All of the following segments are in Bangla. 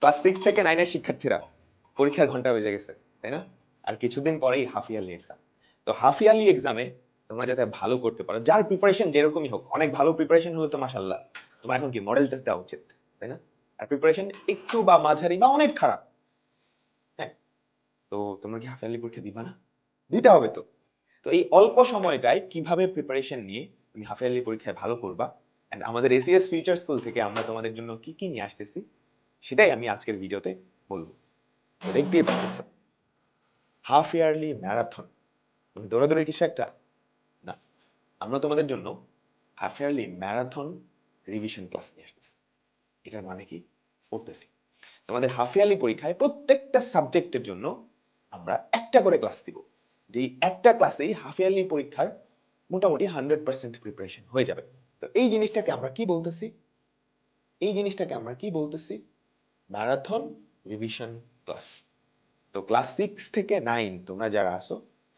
ক্লাস 6 থেকে 9 এর শিক্ষার্থীরা পরীক্ষার ঘন্টা বেজে গেছে, তাই না? আর কিছুদিন পরেই হাফ ইয়ারলি এক্সাম। তো হাফ ইয়ারলি এক্সামে তোমরা যাতে ভালো করতে পারো, যার প্রিপারেশন যেরকমই হোক, অনেক ভালো প্রিপারেশন হলে তো মাশাআল্লাহ তোমার এখন কি মডেল টেস্ট দেওয়া উচিত, তাই না? আর প্রিপারেশন একটু বা মাঝারি বা অনেক খারাপ, হ্যাঁ, তো তোমরা কি হাফ ইয়ারলি পরীক্ষা দিবা না? দিতে হবে তো। তো এই অল্প সময়টায় কিভাবে প্রিপারেশন নিয়ে তুমি হাফ ইয়ারলি পরীক্ষায় ভালো করবা, এন্ড আমাদের এসিএস ফিউচার স্কুল থেকে আমরা তোমাদের জন্য কি কি নিয়ে আসতেছি সেটাই আমি আজকের ভিডিওতে বলবো। তো দেখতেই পাচ্ছ, হাফ ইয়ারলি ম্যারাথন, তুমি দৌড়াদৌড়ি কিছু একটা না, আমরা তোমাদের জন্য half yearly marathon revision class নিয়ে আসতেছি। এটার মানে কি বলতেছি, তোমাদের হাফ ইয়ারলি পরীক্ষায় প্রত্যেকটা সাবজেক্টের জন্য আমরা একটা করে ক্লাস দিব, যে একটা ক্লাসেই হাফ ইয়ারলি পরীক্ষার মোটামুটি 100% প্রিপারেশন হয়ে যাবে। তো এই জিনিসটাকে আমরা কি বলতেছি, এই জিনিসটাকে আমরা কি বলতেছি, ম্যারাথন রিভিশন ক্লাস। তো ক্লাস 6 থেকে 9 তোমরা যারা আসো,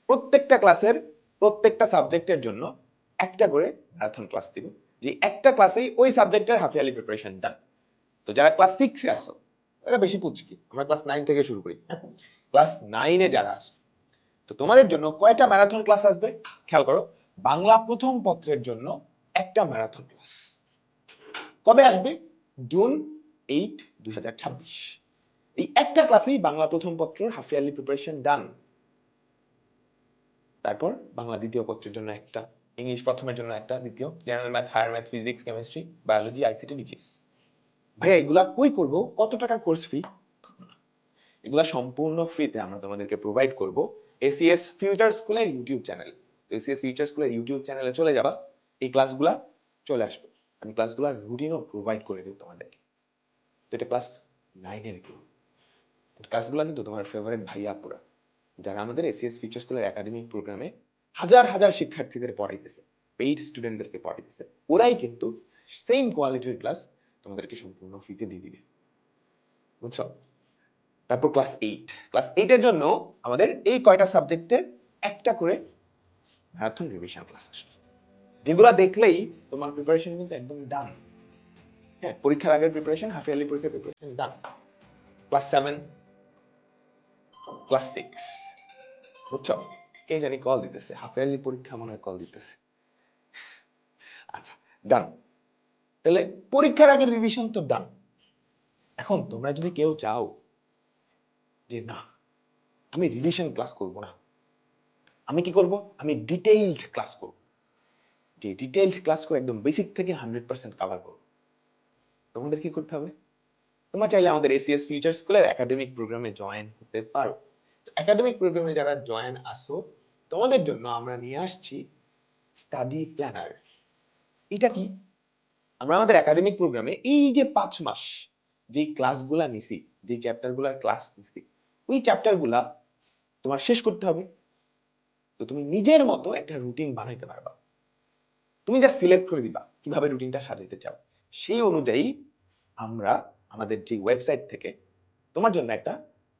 প্রত্যেকটা ক্লাসের প্রত্যেকটা সাবজেক্টের জন্য একটা করে ম্যারাথন ক্লাস দিব, যে একটা ক্লাসেই ওই সাবজেক্টের হাফ ইয়ারলি প্রিপারেশন ডান। তো যারা ক্লাস 6 এ আসো, এরা বেশি পুচকি, আমরা ক্লাস 9 থেকে শুরু করি। ক্লাস 9 এ যারা আসো, তো তোমাদের জন্য কয়টা ম্যারাথন ক্লাস আসবে খেয়াল করো। বাংলা প্রথম পত্রের জন্য একটা ম্যারাথন ক্লাস কবে আসবে? জুন 8, 2026। এই একটা ক্লাসেই বাংলা প্রথম পত্রের হাফ ইয়ারলি প্রিপারেশন ডান। তারপর বাংলা দ্বিতীয় পত্রের জন্য একটা, ইংলিশ প্রথমের জন্য একটা, দ্বিতীয় general math, higher math, physics, chemistry, biology, ICT, DGS. ভাইয়া এগুলা কই করব, কত টাকা কোর্স ফি? এগুলা সম্পূর্ণ ফ্রিতে আমরা তোমাদেরকে প্রোভাইড করব এসিএস ফিউচার স্কুলের ইউটিউব চ্যানেল। এসিএস ফিউচার স্কুলের ইউটিউব চ্যানেলে চলে যাবা, এই ক্লাসগুলা চলে আসবে, আমি ক্লাসগুলোর রুটিনও প্রোভাইড করে দেব তোমাদেরকে। তো এটা ক্লাস 9 এর গ্রুপ, ক্লাসগুলো কিন্তু তোমার ফেভারিট ভাইয়া আপুরা যারা আমাদের এসিএস ফিউচার স্কুলের একাডেমিক প্রোগ্রামে হাজার হাজার শিক্ষার্থীদের পড়াইতেছে, পেইড স্টুডেন্টদেরকে পড়াইতেছে, ওরাই কিন্তু সেম কোয়ালিটির ক্লাস তোমাদেরকে সম্পূর্ণ ফ্রিতে দিয়ে দিবে, বুঝছো? তারপর ক্লাস 8 এর জন্য আমাদের এই কয়টা সাবজেক্টের একটা করে ম্যারাথন রিভিশন ক্লাস আসবে, যেগুলো দেখলেই তোমার প্রিপারেশন কিন্তু একদম ডান। হ্যাঁ, পরীক্ষার আগের প্রিপারেশন, হাফ ইয়ারলি পরীক্ষার প্রিপারেশন ডান। ক্লাস 7, ক্লাস 6, বুঝছো? কে জানি কল দিতেছে, হাফ ইয়ারলি পরীক্ষা মনে হয় কল দিতেছে। আচ্ছা, ডান। তাহলে পরীক্ষার আগের রিভিশন তো ডান। এখন তোমরা যদি কেউ চাও যে না, আমি রিভিশন ক্লাস করব না, আমি কি করব, আমি ডিটেইলড ক্লাস করব, যে ডিটেইলড ক্লাস করে একদম বেসিক থেকে 100% কভার করব, তোমাদের কি করতে হবে? তোমরা চাইলে আমাদের এসিএস ফিউচার স্কুলের একাডেমিক প্রোগ্রামে জয়েন হতে পারো। একাডেমিক প্রোগ্রামে যারা জয়েন আসো, তোমাদের জন্য আমরা নিয়ে আসছি স্টাডি প্ল্যানার। এটা কি? আমরা আমাদের একাডেমিক প্রোগ্রামে এই যে 5 মাস যে ক্লাসগুলা নিছি, যে চ্যাপ্টারগুলোর ক্লাস নিছি, ওই চ্যাপ্টারগুলা তোমার শেষ করতে হবে। তো তুমি নিজের মতো একটা রুটিন বানাইতে পারবা, তুমি যা সিলেক্ট করে দিবা কিভাবে রুটিনটা সাজাইতে চাও, সেই অনুযায়ী আমরা আমাদের যে ওয়েবসাইট থেকে তোমার জন্য একটা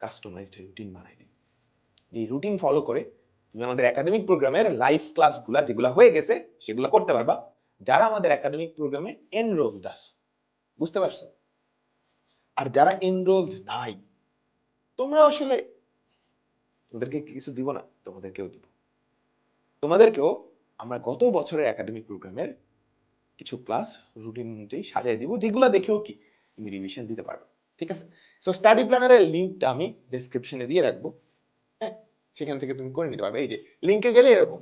কাস্টমাইজড রুটিন বানাই দিই। এই রুটিন ফলো করে তুমি আমাদের একাডেমিক প্রোগ্রামের লাইভ ক্লাসগুলা যেগুলো হয়ে গেছে সেগুলো করতে পারবা, যারা আমাদের একাডেমিক প্রোগ্রামে এনরোলড আছে, বুঝতে পারছো? আর যারা এনরোলড নাই, তোমরা আসলে, তোমাদেরকে কিছু দিব না, তোমাদেরকেও দিব। তোমাদেরকেও আমরা গত বছরের একাডেমিক প্রোগ্রামের কিছু ক্লাস রুটিন অনুযায়ী সাজিয়ে দিব, যেগুলো দেখেও কি তুমি রিভিশন দিতে পারবে, ঠিক আছে? সো স্টাডি প্ল্যানারের লিংকটা আমি ডেসক্রিপশনে দিয়ে রাখবো, হ্যাঁ, সেখান থেকে তুমি করে নিতে পারবে। এই যে লিংকে গেলে এরকম,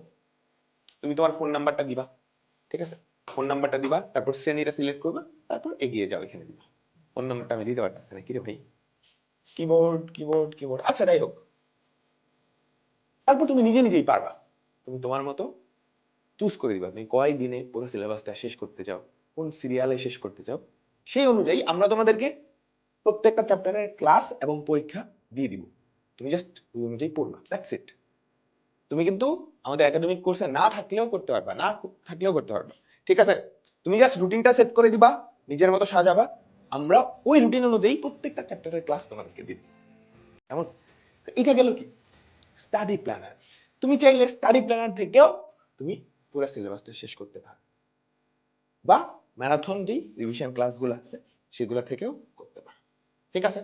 তুমি তোমার ফোন নাম্বারটা দিবা, ঠিক আছে? ফোন নাম্বারটা দিবা, তারপর শ্রেণীটা সিলেক্ট করবা, তারপর এগিয়ে যাও, এখানে দিবা। ফোন নাম্বারটা আমি দিতে পারতেছি না, কিরে ভাই, কিবোর্ড কিবোর্ড কিবোর্ড, আচ্ছা যাই হোক। তারপর তুমি নিজে নিজেই পারবা, তুমি তোমার মতো চুজ করে দিবা তুমি কয় দিনে পুরো সিলেবাসটা শেষ করতে চাও, কোন সিরিয়ালে শেষ করতে চাও, সেই অনুযায়ী আমরা তোমাদেরকে প্রত্যেকটা চ্যাপ্টারের ক্লাস এবং পরীক্ষা দিয়ে দিব। তুমি জাস্ট ওই অনুযায়ী পড়বা, দ্যাটস ইট। তুমি কিন্তু আমাদের একাডেমিক কোর্সে না থাকলেও করতে পারবা, না থাকলেও করতে পারবা, ঠিক আছে? তুমি জাস্ট রুটিনটা সেট করে দিবা, নিজের মতো সাজাবা, আমরা ওই রুটিন অনুযায়ী প্রত্যেকটা চ্যাপ্টারের ক্লাস তোমাদেরকে দিব। কেমন? এটা গেল কি স্টাডি প্ল্যানার। তুমি চাইলে স্টাডি প্ল্যানার থেকেও তুমি পুরো সিলেবাসটা শেষ করতে পারো, বা ম্যারাথন যেই রিভিশন ক্লাসগুলো আছে সেগুলো থেকেও করতে পারো। ঠিক আছে?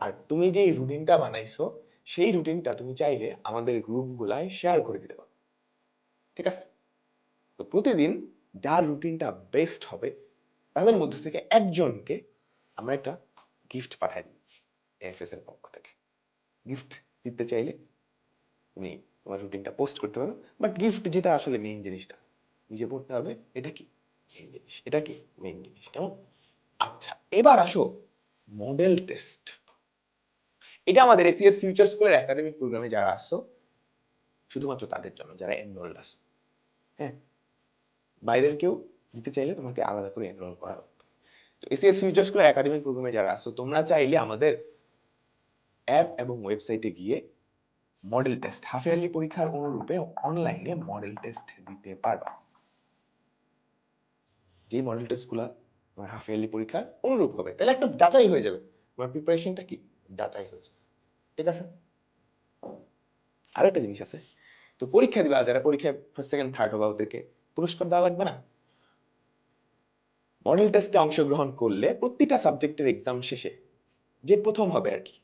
আর তুমি যে রুটিনটা বানাইছো সেই রুটিনটা তুমি চাইলে আমাদের গ্রুপগুলায় শেয়ার করে দিতে পারো। ঠিক আছে? তো প্রতিদিন যার রুটিনটা বেস্ট হবে তাদের মধ্যে থেকে একজনকে আমরা একটা গিফট পাঠাই দিই এএফএস এর পক্ষ থেকে। গিফট দিতে চাইলে তুমি তোমার রুটিনটা পোস্ট করতে পারো, বাট গিফট যেটা আসলে মেইন জিনিসটা নিজে পড়তে হবে, এটা কি মেইন জিনিস, এটা কি মেইন জিনিস, কেমন? আচ্ছা, এবার আসো মডেল টেস্ট। এটা আমাদের এসিএস ফিউচার স্কুলের একাডেমিক প্রোগ্রামে যারা আসছো শুধুমাত্র তাদের জন্য, যারা এনরোল্ড আছো। হ্যাঁ, বাইরের কেউ দিতে চাইলে তোমাকে আলাদা করে এনরোল করা হবে। তো এসিএস ফিউচার স্কুলের একাডেমিক প্রোগ্রামে যারা আসছো তোমরা চাইলে আমাদের অ্যাপ এবং ওয়েবসাইটে গিয়ে মডেল টেস্ট, হাফ ইয়ারলি পরীক্ষার অনুরূপে অনলাইনে মডেল টেস্ট দিতে পারবা। যে মডেল টেস্ট গুলা তোমার হাফ ইয়ারলি পরীক্ষার অনুরূপ হবে, তাহলে একটা যাচাই হয়ে যাবে তোমার প্রিপারেশনটা কি, যাচাই হয়ে যাবে। ঠিক আছে? আরেকটা জিনিস আছে, তো পরীক্ষা দিবা যারা পরীক্ষায় ফার্স্ট সেকেন্ড থার্ড হবে ওদেরকে পুরস্কার দেওয়া লাগবে না? মডেল টেস্টে অংশগ্রহণ করলে প্রতিটা সাবজেক্টের এক্সাম শেষে যে প্রথম হবে আর কি,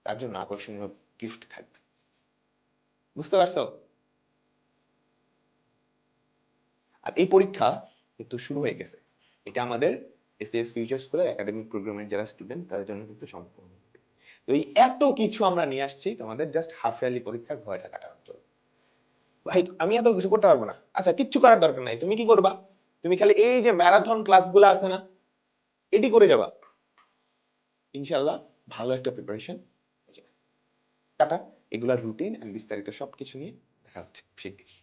তার জন্য আকর্ষণীয় গিফট থাকবে। বুঝতে পারছো? আর এই পরীক্ষা কিন্তু শুরু হয়ে গেছে। এটা আমাদের এসএস ফিউচার স্কুলের একাডেমিক প্রোগ্রামের যারা স্টুডেন্ট তাদের জন্য কিন্তু সম্পূর্ণ। তো এই এত কিছু আমরা নিয়ে আসছি তোমাদের জাস্ট হাফ ইয়ারলি পরীক্ষার ভয়টা কাটানোর জন্য। ভাই আমি এত কিছু করতে পারবো না, আচ্ছা কিচ্ছু করার দরকার নাই। তুমি কি করবা? তুমি খালি এই যে ম্যারাথন ক্লাসগুলো আছে না, এটি করে যাবা, ইনশাল্লাহ ভালো একটা প্রিপারেশন। টাটা। এগুলার রুটিন এন্ড বিস্তারিত সবকিছু নিয়ে দেখা হচ্ছে শিগগিরই।